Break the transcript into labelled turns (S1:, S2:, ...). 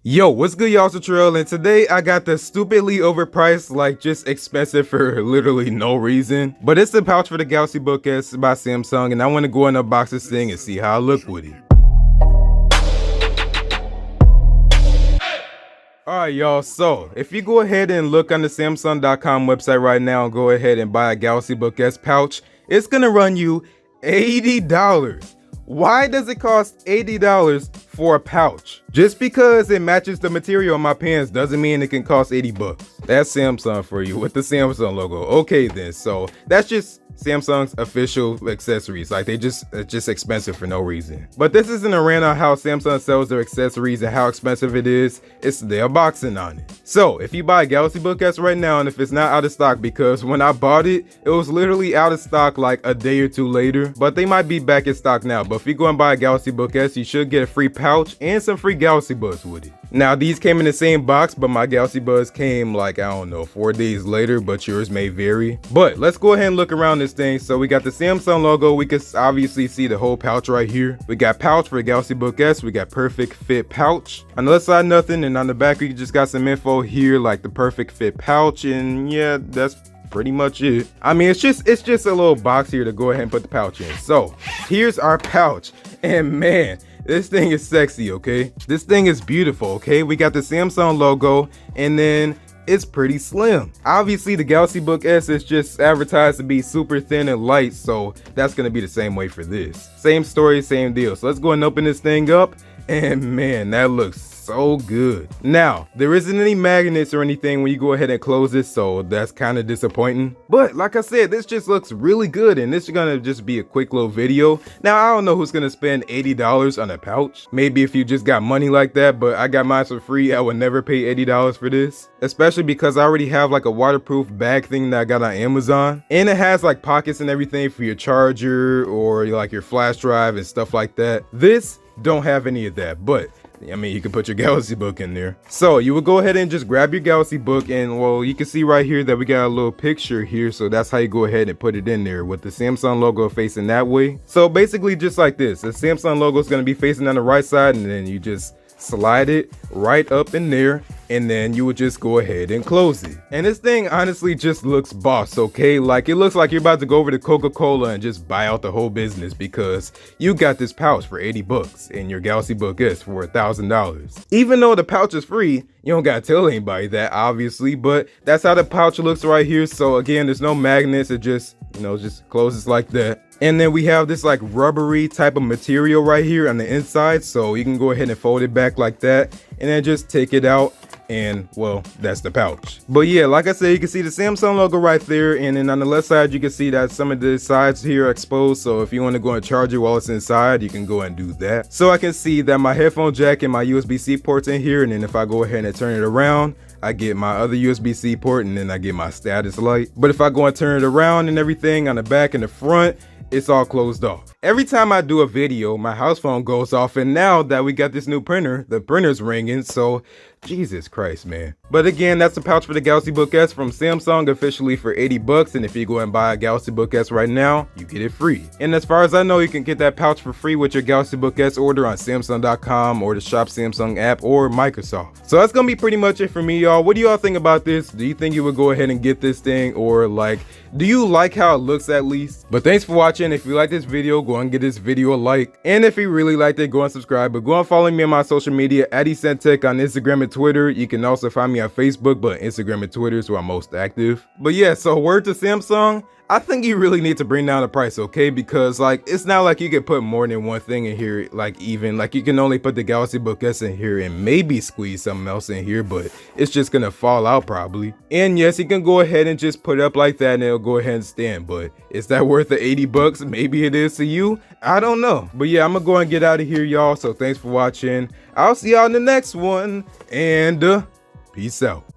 S1: Yo, what's good, y'all? It's Latrell, and today I got the stupidly overpriced, like just expensive for literally no reason. But it's the pouch for the Galaxy Book S by Samsung, and I want to go and unbox this thing and see how I look with it. Alright, y'all, so if you go ahead and look on the Samsung.com website right now and go ahead and buy a Galaxy Book S pouch, it's gonna run you $80. Why does it cost $80 for a pouch? Just because it matches the material on my pants doesn't mean it can cost 80 bucks. That's Samsung for you with the Samsung logo. Okay then, so that's just Samsung's official accessories. Like it's just expensive for no reason. But this isn't a rant on how Samsung sells their accessories and how expensive it is. It's the unboxing on it. So if you buy a Galaxy Book S right now, and if it's not out of stock, because when I bought it, it was literally out of stock like a day or two later, but they might be back in stock now. But if you go and buy a Galaxy Book S, you should get a free pouch and some free Galaxy Buds with it. Now these came in the same box, but my Galaxy Buds came like, I don't know, 4 days later, but yours may vary. But let's go ahead and look around this thing. So we got the Samsung logo. We can obviously see the whole pouch right here. We got pouch for the Galaxy Book S. We got perfect fit pouch. On the left side, nothing. And on the back, we just got some info here, like the perfect fit pouch. And yeah, that's pretty much it. I mean, it's just a little box here to go ahead and put the pouch in. So here's our pouch. And man, this thing is sexy, okay? This thing is beautiful, okay? We got the Samsung logo, and then it's pretty slim. Obviously, the Galaxy Book S is just advertised to be super thin and light, so that's gonna be the same way for this. Same story, same deal. So let's go and open this thing up, and man, that looks so good. Now, there isn't any magnets or anything when you go ahead and close it, so that's kind of disappointing. But like I said, this just looks really good, and this is gonna just be a quick little video. Now, I don't know who's gonna spend $80 on a pouch. Maybe if you just got money like that, but I got mine for free. I would never pay $80 for this, especially because I already have like a waterproof bag thing that I got on Amazon, and it has like pockets and everything for your charger or like your flash drive and stuff like that. This don't have any of that, but I mean, you can put your Galaxy Book in there. So you would go ahead and just grab your Galaxy Book, and well, you can see right here that we got a little picture here. So that's how you go ahead and put it in there with the Samsung logo facing that way. So basically just like this, the Samsung logo is going to be facing on the right side, and then you just slide it right up in there, and then you would just go ahead and close it. And this thing honestly just looks boss, okay? Like it looks like you're about to go over to Coca-Cola and just buy out the whole business, because you got this pouch for 80 bucks and your Galaxy Book S for $1,000. Even though the pouch is free, you don't gotta tell anybody that, obviously, but that's how the pouch looks right here. So again, there's no magnets. It just, just closes like that. And then we have this like rubbery type of material right here on the inside, so you can go ahead and fold it back like that, and then just take it out, and well, that's the pouch. But yeah, like I said, you can see the Samsung logo right there, and then on the left side you can see that some of the sides here are exposed, so if you want to go and charge it while it's inside, you can go and do that. So I can see that my headphone jack and my USB-C ports in here, and then if I go ahead and turn it around, I get my other USB-C port, and then I get my status light. But if I go and turn it around and everything on the back and the front, it's all closed off. Every time I do a video, my house phone goes off, and now that we got this new printer, the printer's ringing, so Jesus Christ, man. But again, that's the pouch for the Galaxy Book S from Samsung, officially for 80 bucks. And if you go and buy a Galaxy Book S right now, you get it free. And as far as I know, you can get that pouch for free with your Galaxy Book S order on Samsung.com or the Shop Samsung app or Microsoft. So that's gonna be pretty much it for me, y'all. What do y'all think about this? Do you think you would go ahead and get this thing, or like, do you like how it looks at least? But thanks for watching. If you like this video, go and give this video a like. And if you really liked it, go and subscribe. But go and follow me on my social media at EcentTech on Instagram and Twitter. You can also find me on Facebook, but Instagram and Twitter is where I'm most active. But yeah, so word to Samsung, I think you really need to bring down the price, okay? Because like, it's not like you can put more than one thing in here. Like even like you can only put the Galaxy Book S in here and maybe squeeze something else in here, but it's just gonna fall out probably. And yes, you can go ahead and just put it up like that and it'll go ahead and stand, but is that worth the 80 bucks? Maybe it is to you. I don't know. But yeah, I'm gonna go and get out of here, y'all. So thanks for watching. I'll see y'all in the next one, and peace out.